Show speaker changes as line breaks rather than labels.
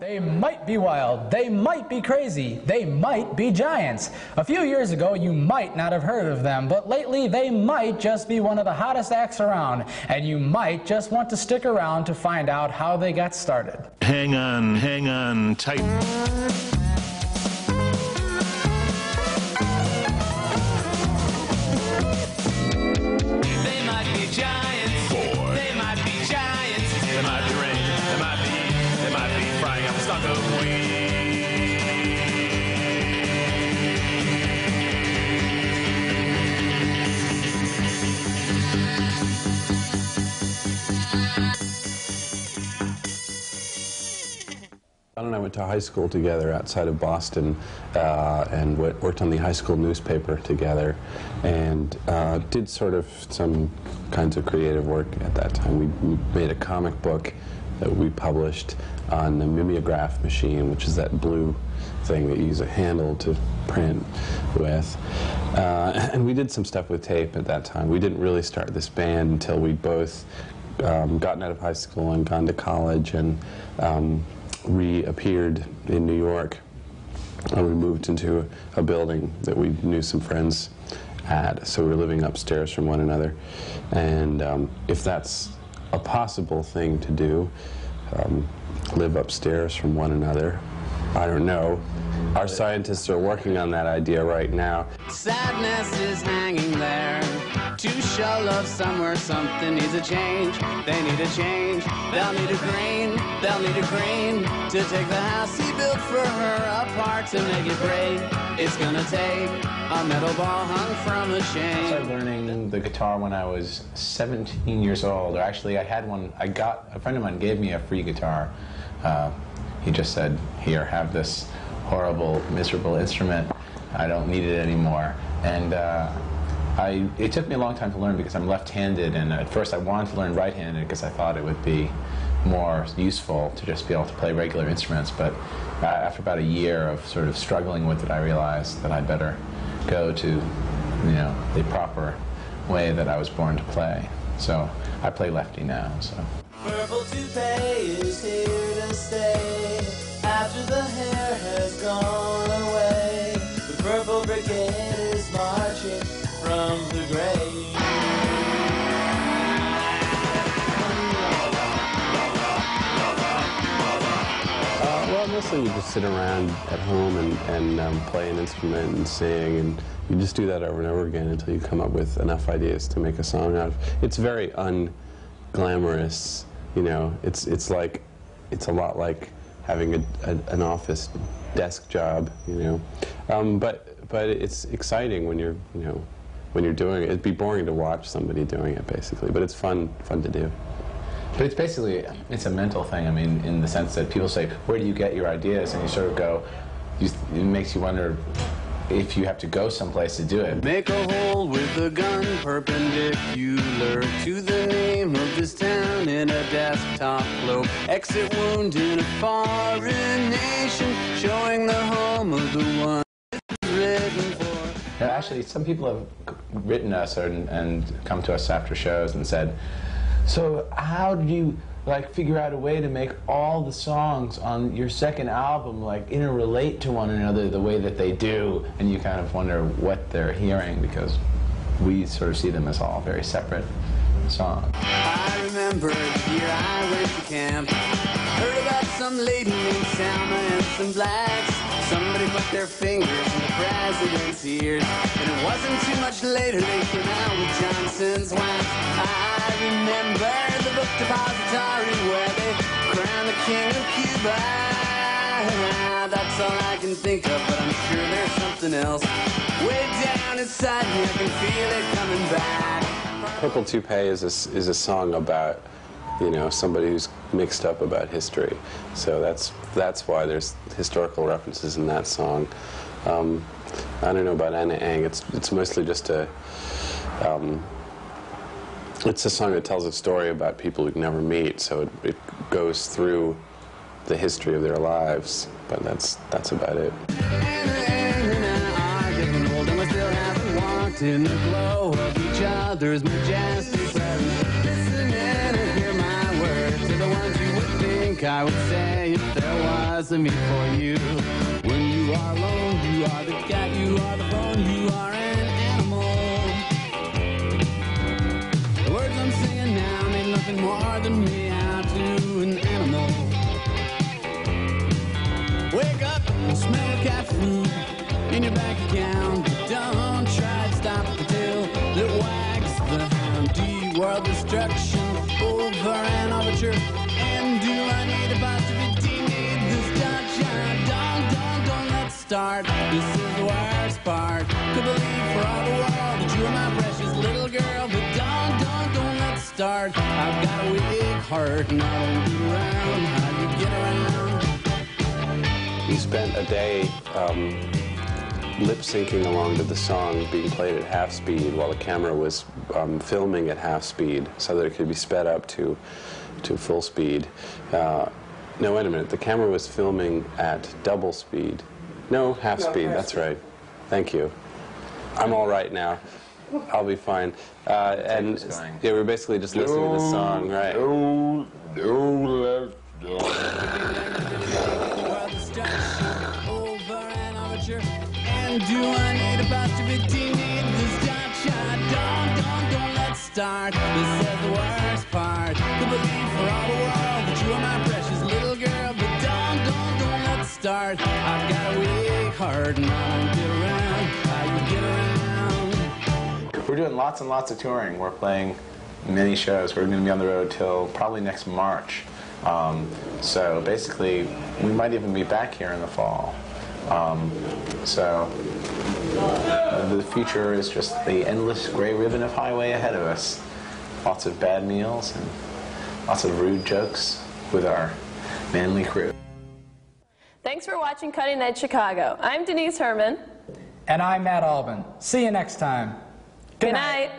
They might be wild, they might be crazy, they might be giants. A few years ago, you might not have heard of them, but lately they might just be one of the hottest acts around, and you might just want to stick around to find out how they got started.
Hang on tight.
John and I went to high school together outside of Boston and worked on the high school newspaper together and did sort of some kinds of creative work at that time. We made a comic book that we published on the mimeograph machine, which is that blue thing that you use a handle to print with. And we did some stuff with tape at that time. We didn't really start this band until we'd both gotten out of high school and gone to college and reappeared in New York. And we moved into a building that we knew some friends at, so we were living upstairs from one another. And if that's a possible thing to do, live upstairs from one another, I don't know. Our scientists are working on that idea right now.
Sadness is hanging there to show love somewhere. Something needs a change. They need a change. They'll need a green. They'll need a green to take the house he built for her apart to make it break. It's gonna take a metal ball hung from a chain.
I started learning the guitar when I was 17 years old. Or actually, I had one. A friend of mine gave me a free guitar. He just said, "Here, have this horrible, miserable instrument. I don't need it anymore." And it took me a long time to learn because I'm left-handed, and at first I wanted to learn right-handed because I thought it would be more useful to just be able to play regular instruments. But after about a year of sort of struggling with it, I realized that I'd better go to, the proper way that I was born to play. So I play lefty now. So.
Purple toupee is here to stay. After the hair has gone away, the Purple Brigade is marching from the grave.
Well, mostly we just sit around at home and play an instrument and sing, and you just do that over and over again until you come up with enough ideas to make a song out of. It's very unglamorous, it's a lot like having an office desk job, but it's exciting when you're doing it. It'd be boring to watch somebody doing it, basically, but it's fun to do.
But it's basically, it's a mental thing, I mean, in the sense that people say, where do you get your ideas? And you sort of go, it makes you wonder if you have to go someplace to do it.
Make a hole with a gun perpendicular to the name of this town in a desktop globe. Exit wound in a foreign nation, showing the home of the one it's written for.
Now, actually, some people have written us and come to us after shows and said, so how did you figure out a way to make all the songs on your second album interrelate to one another the way that they do? And you kind of wonder what they're hearing because we sort of see them as all very separate songs.
I remember the year I went to camp. Heard about some lady named Selma and some blacks. Somebody put their fingers in the president's ears, and it wasn't too much later they came out with Johnson's wax. I remember the book depository where they crowned the king of Cuba. That's all I can think of, but I'm sure there's something else way down inside me. I can feel it coming back.
Purple Toupee is a song about somebody who's mixed up about history. So that's why there's historical references in that song. I don't know about Anna Ang. It's mostly just it's a song that tells a story about people we never meet. So it goes through the history of their lives. But that's about it.
In the glow of each other's majestic presence, listening to hear my words are the ones you would think I would say if there was else in me for you. When you are alone, you are the cat, you are the bone, you are an animal. The words I'm singing now mean nothing more than me out to an animal. Wake up, smell the cat food in your bank account. Don't try to stop the tail that wags the hound. D-world destruction over an overture. And do I need a positivity? Need this touchdown? Don't let's start. This is the worst part. Could believe for all the world that you are my precious little girl. But don't let's start. I've got a weak heart and I don't get around. How you get around?
We spent a day lip-syncing along to the song being played at half speed while the camera was filming at half speed so that it could be sped up to full speed. No, wait a minute. The camera was filming at double speed. No, half speed. That's right. Thank you. I'm all right now. I'll be fine. And yeah, we're basically just listening to the song, right?
And do I need a positivity? Need this shot? Don't let's start. This is the worst part. To believe for all the world that you are my precious little girl. But don't let's start. I've got a weak heart and I don't get around. How you get around?
We're doing lots and lots of touring. We're playing many shows. We're going to be on the road till probably next March. So basically, we might even be back here in the fall. So the future is just the endless gray ribbon of highway ahead of us. Lots of bad meals and lots of rude jokes with our manly crew.
Thanks for watching Cutting Edge Chicago. I'm Denise Herman.
And I'm Matt Albin. See you next time.
Good night.